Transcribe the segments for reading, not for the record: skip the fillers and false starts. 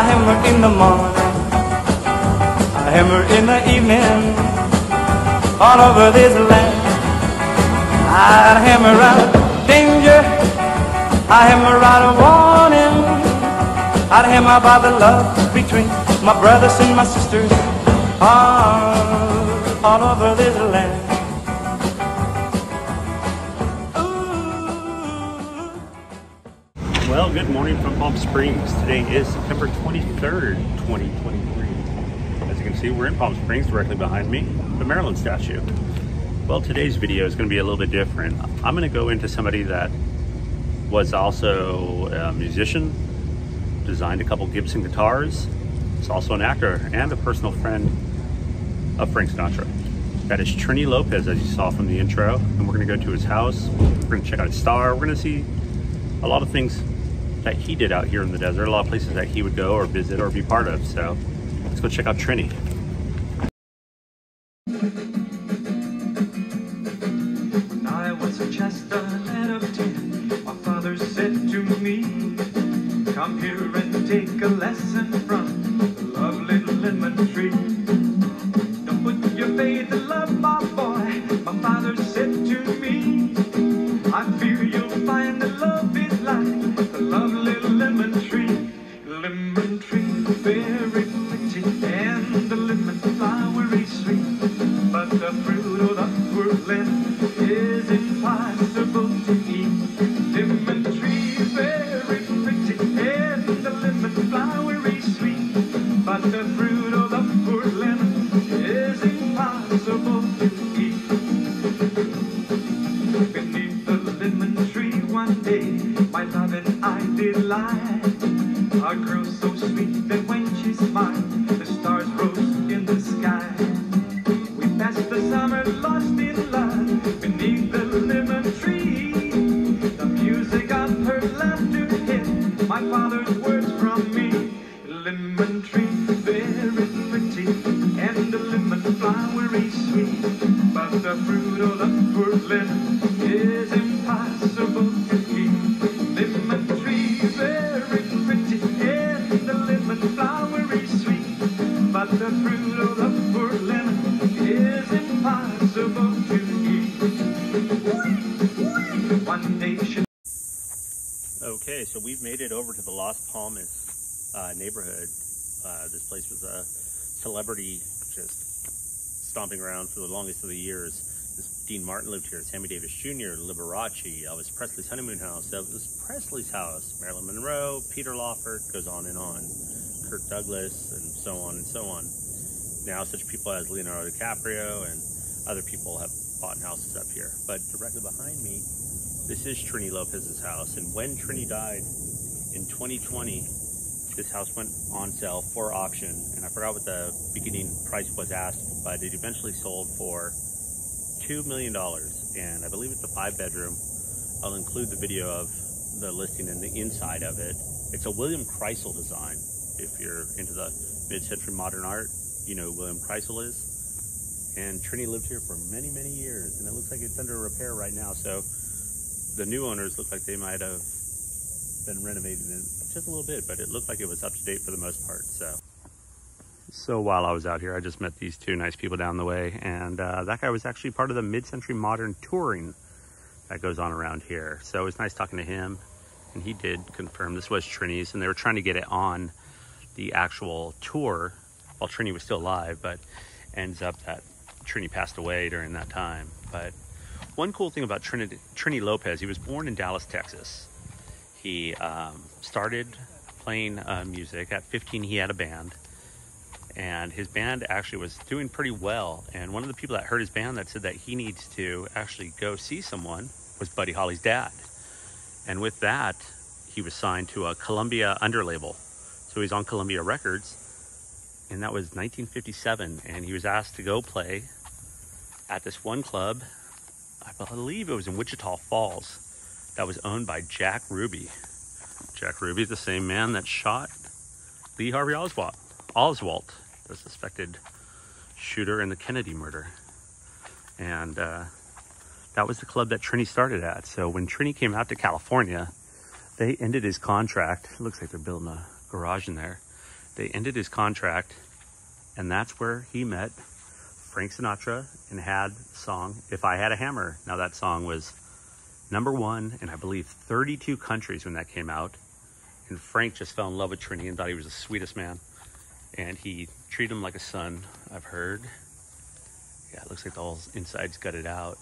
I hammer in the morning, I hammer in the evening, all over this land. I'd hammer out danger, I hammer out a warning, I'd hammer about the love between my brothers and my sisters, all over this land. Well, good morning from Palm Springs. Today is September 23rd, 2023. As you can see, we're in Palm Springs, directly behind me, the Maryland statue. Well, today's video is going to be a little bit different. I'm going to go into somebody that was also a musician, designed a couple Gibson guitars. He's also an actor and a personal friend of Frank Sinatra. That is Trini Lopez, as you saw from the intro. And we're going to go to his house. We're going to check out his star. We're going to see a lot of things that he did out here in the desert, a lot of places that he would go or visit or be part of. So let's go check out Trini. When I was just a lad of 10, my father said to me, come here and take a lesson from the lovely lemon tree. Don't put your faith in love, my boy, my father said to me. I fear you'll find that love is like the lovely lemon tree. Lemon tree, very pretty, and the lemon flower is sweet. But the fruit of the poor lemon is impossible to eat. Lemon tree, very pretty, and the lemon flower is sweet. But the fruit of the poor lemon is impossible to eat. Beneath the lemon tree one day, my love and I did lie. A girl so sweet that when she smiled, the stars rose in the sky. We passed the summer lost in love beneath the lemon tree. The music of her laughter hid my father's words from me. Lemon tree, very pretty, and the lemon flower is sweet. But the fruit of the poor lemon is impossible to eat. Lemon tree, very pretty, and the lemon flower is sweet. But the fruit of the poor lemon is impossible to eat. One day she... Okay, so we've made it over to the Las Palmas neighborhood. This place was a celebrity just stomping around for the longest of the years. Dean Martin lived here, Sammy Davis Jr., Liberace, Elvis Presley's honeymoon house, Elvis Presley's house, Marilyn Monroe, Peter Lawford, goes on and on, Kirk Douglas, and so on and so on. Now such people as Leonardo DiCaprio and other people have bought houses up here. But directly behind me, this is Trini Lopez's house. And when Trini died in 2020, this house went on sale for auction. And I forgot what the beginning price was asked, but it eventually sold for $2 million. And I believe it's a 5-bedroom. I'll include the video of the listing and the inside of it. It's a William Kreisel design. If you're into the mid-century modern art, you know who William Kreisel is. And Trini lived here for many, many years, and it looks like it's under repair right now. So the new owners look like they might have been renovated in just a little bit, but it looked like it was up to date for the most part. So while I was out here, I just met these two nice people down the way, and that guy was actually part of the mid-century modern touring that goes on around here. So it was nice talking to him, and he did confirm this was Trini's, and they were trying to get it on the actual tour while Trini was still alive, but ends up that Trini passed away during that time. But one cool thing about Trini Lopez, he was born in Dallas, Texas. He started playing music. At 15, he had a band, and his band actually was doing pretty well. And one of the people that heard his band that said that he needs to actually go see someone was Buddy Holly's dad. And with that, he was signed to a Columbia underlabel. So he's on Columbia Records, and that was 1957. And he was asked to go play at this one club, I believe it was in Wichita Falls, that was owned by Jack Ruby. Jack Ruby is the same man that shot Lee Harvey Oswald, the suspected shooter in the Kennedy murder. And that was the club that Trini started at. So when Trini came out to California, they ended his contract. It looks like they're building a garage in there. they ended his contract, and that's where he met Frank Sinatra and had the song If I Had a Hammer. Now that song was #1 in, I believe, 32 countries when that came out. And Frank just fell in love with Trini and thought he was the sweetest man. And he treated him like a son, I've heard. Yeah, it looks like the whole inside's gutted out.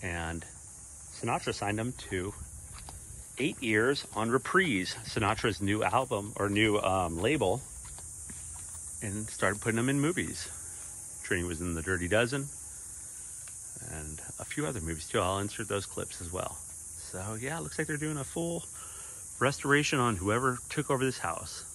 And Sinatra signed him to 8 years on Reprise, Sinatra's new album or new label, and started putting him in movies. Trini was in The Dirty Dozen and a few other movies too. I'll insert those clips as well. So yeah, it looks like they're doing a full restoration on whoever took over this house.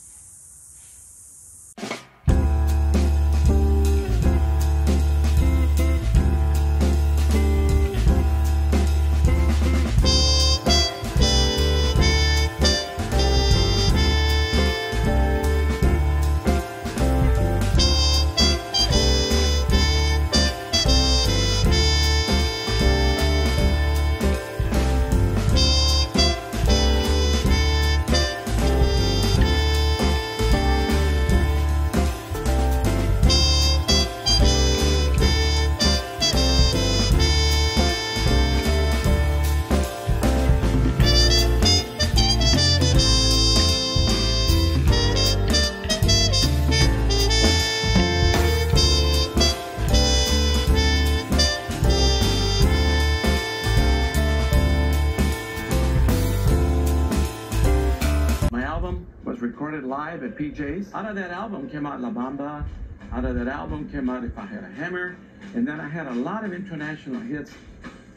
Recorded live at PJ's. Out of that album came out La Bamba. Out of that album came out If I Had a Hammer. And then I had a lot of international hits.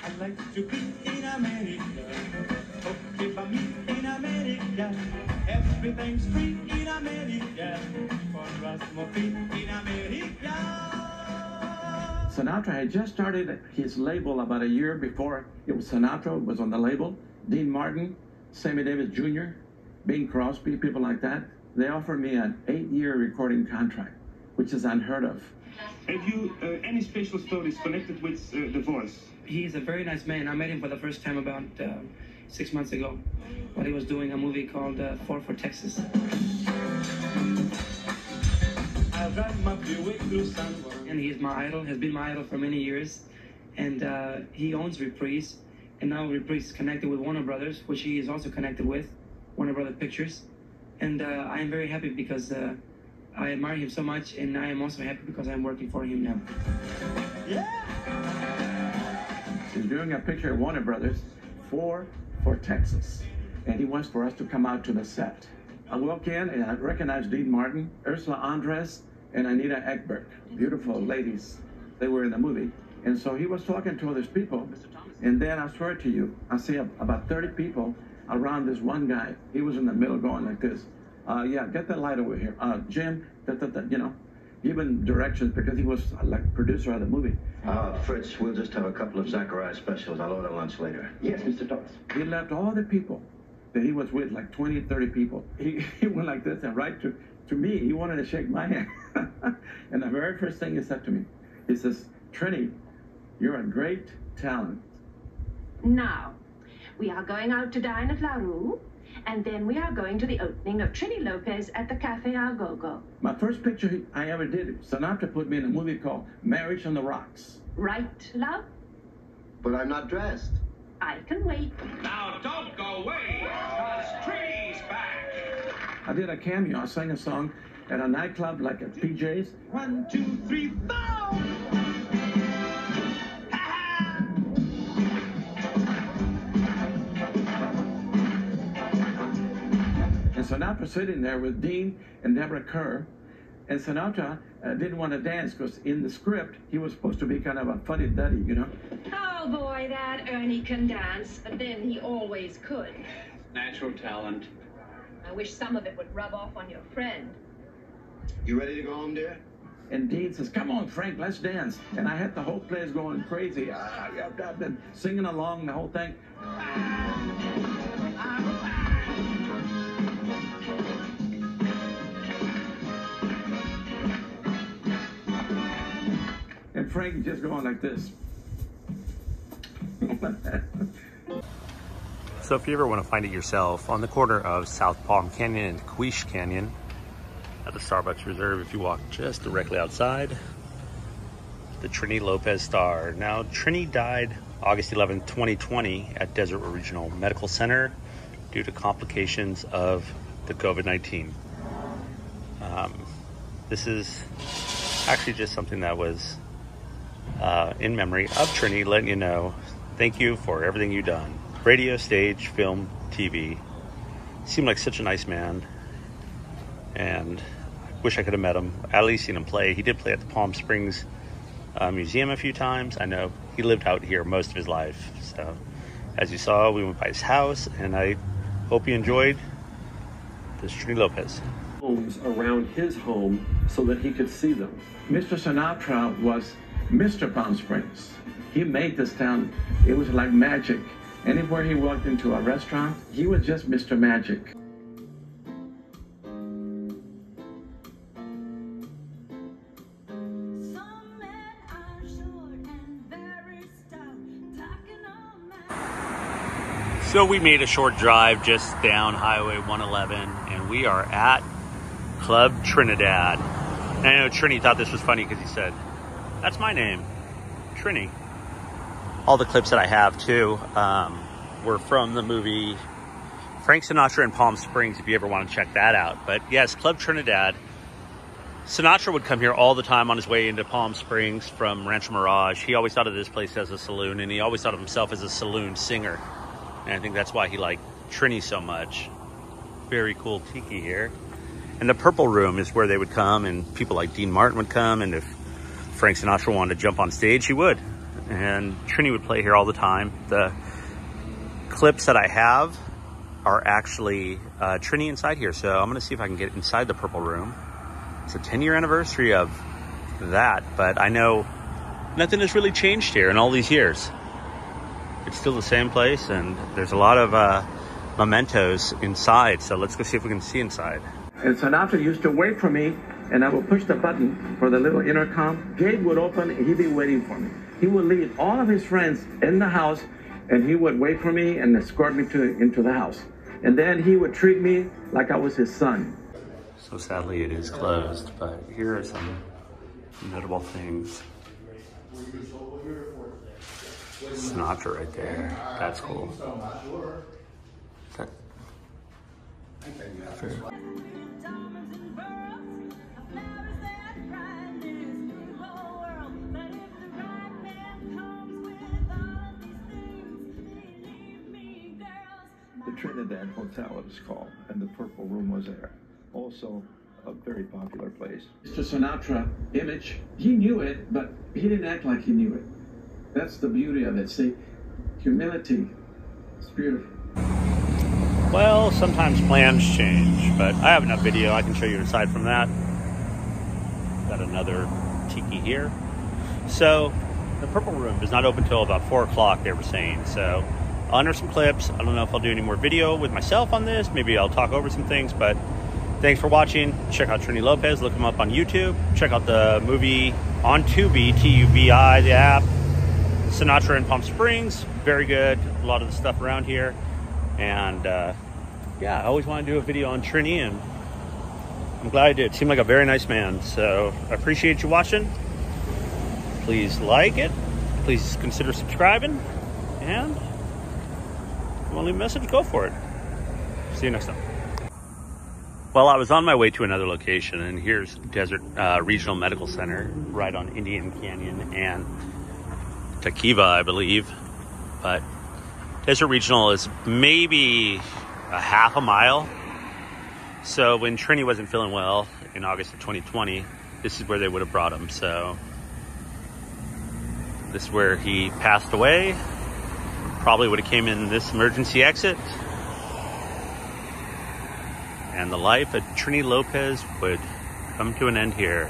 I'd like to be in America. Okay, for me in America. Everything's free in America. For us, more free in America. Sinatra had just started his label about a year before. It was Sinatra was on the label. Dean Martin, Sammy Davis Jr., Bing Crosby, people like that. They offered me an 8-year recording contract, which is unheard of. Have you any special stories connected with The Voice? He's a very nice man. I met him for the first time about 6 months ago while he was doing a movie called Ford for Texas. And he's my idol, has been my idol for many years. And he owns Reprise. And now Reprise is connected with Warner Brothers, which he is also connected with, Warner Brothers Pictures. And I am very happy because I admire him so much, and I am also happy because I'm working for him now. Yeah! He's doing a picture of Warner Brothers for Texas. And he wants for us to come out to the set. I walk in and I recognize Dean Martin, Ursula Andress, and Anita Ekberg. Beautiful ladies. They were in the movie. And so he was talking to all these people. And then I swear to you, I see about 30 people around this one guy. He was in the middle going like this. Yeah, get that light over here. Jim, you know, giving directions because he was like producer of the movie. Fritz, we'll just have a couple of Zachariah specials. I'll order lunch later. Yes, Mr. Thomas. He left all the people that he was with, like 20, 30 people. He went like this and right to me, he wanted to shake my hand. And the very first thing he said to me, he says, Trini, you're a great talent. Now, we are going out to dine at La Rue, and then we are going to the opening of Trini Lopez at the Cafe Al Go-Go. My first picture I ever did, Sinatra put me in a movie called Marriage on the Rocks. Right, love? But I'm not dressed. I can wait. Now don't go away, because Trini's back. I did a cameo. I sang a song at a nightclub like at PJ's. 1, 2, 3, 4! And Sinatra sitting there with Dean and Deborah Kerr. And Sinatra didn't want to dance because in the script, he was supposed to be kind of a fuddy-duddy, you know? Oh, boy, that Ernie can dance. But then he always could. Natural talent. I wish some of it would rub off on your friend. You ready to go home, dear? And Dean says, come on, Frank, let's dance. And I had the whole place going crazy. I've been singing along the whole thing. And Frank is just going like this. So if you ever want to find it yourself, on the corner of South Palm Canyon and Queech Canyon, at the Starbucks Reserve. If you walk just directly outside, the Trini Lopez star. Now, Trini died August 11, 2020 at Desert Regional Medical Center due to complications of the COVID-19. This is actually just something that was in memory of Trini, letting you know, thank you for everything you've done. Radio, stage, film, TV. Seemed like such a nice man, and I wish I could have met him, at least seen him play. He did play at the Palm Springs Museum a few times. I know he lived out here most of his life. So as you saw, we went by his house, and I hope you enjoyed this Trini Lopez. Homes around his home so that he could see them. Mr. Sinatra was Mr. Palm Springs. He made this town, it was like magic. Anywhere he walked into a restaurant, he was just Mr. Magic. So we made a short drive just down Highway 111, and we are at Club Trinidad. And I know Trini thought this was funny because he said, "That's my name, Trini." All the clips that I have too were from the movie Frank Sinatra in Palm Springs, if you ever want to check that out. But yes, Club Trinidad. Sinatra would come here all the time on his way into Palm Springs from Rancho Mirage. He always thought of this place as a saloon, and he always thought of himself as a saloon singer. And I think that's why he liked Trini so much. Very cool tiki here. And the Purple Room is where they would come, and people like Dean Martin would come, and if Frank Sinatra wanted to jump on stage, he would. And Trini would play here all the time. The clips that I have are actually Trini inside here. So I'm gonna see if I can get inside the Purple Room. It's a 10-year anniversary of that, but I know nothing has really changed here in all these years. It's still the same place, and there's a lot of mementos inside. So let's go see if we can see inside. And Sinatra used to wait for me, and I would push the button for the little intercom. Gate would open, and he'd be waiting for me. He would leave all of his friends in the house, and he would wait for me and escort me into the house. And then he would treat me like I was his son. So sadly it is closed, but here are some notable things. Sinatra right there. That's cool. The Trinidad Hotel, it was called, and the Purple Room was there. Also a very popular place. Mr. Sinatra image, he knew it, but he didn't act like he knew it. That's the beauty of it. See, humility, it's beautiful. Well, sometimes plans change, but I have enough video. I can show you aside from that. Got another tiki here. So the Purple Room is not open till about 4 o'clock, they were saying. So I'll enter some clips. I don't know if I'll do any more video with myself on this. Maybe I'll talk over some things, but thanks for watching. Check out Trini Lopez. Look him up on YouTube. Check out the movie on Tubi, T-U-B-I, the app. Sinatra in Palm Springs. Very good. A lot of the stuff around here. And yeah, I always want to do a video on Trini, and I'm glad I did. Seemed like a very nice man. So I appreciate you watching. Please like it. Please consider subscribing. And if you want to leave a message, go for it. See you next time. Well, I was on my way to another location, and here's Desert Regional Medical Center right on Indian Canyon and Taquiva, I believe. But Desert Regional is maybe a half a mile. So when Trini wasn't feeling well in August of 2020, this is where they would have brought him. So this is where he passed away. Probably would have came in this emergency exit. And the life of Trini Lopez would come to an end here.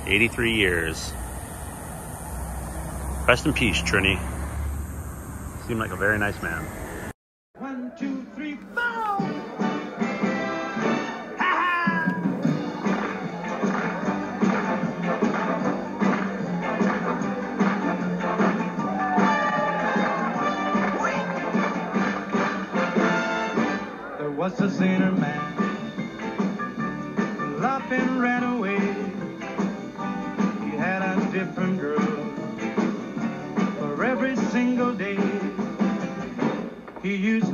83 years. Rest in peace, Trini. Seemed like a very nice man. 1, 2, 3, 4. There was a sinner man. up and ran away. He had a different girl for every single day. He used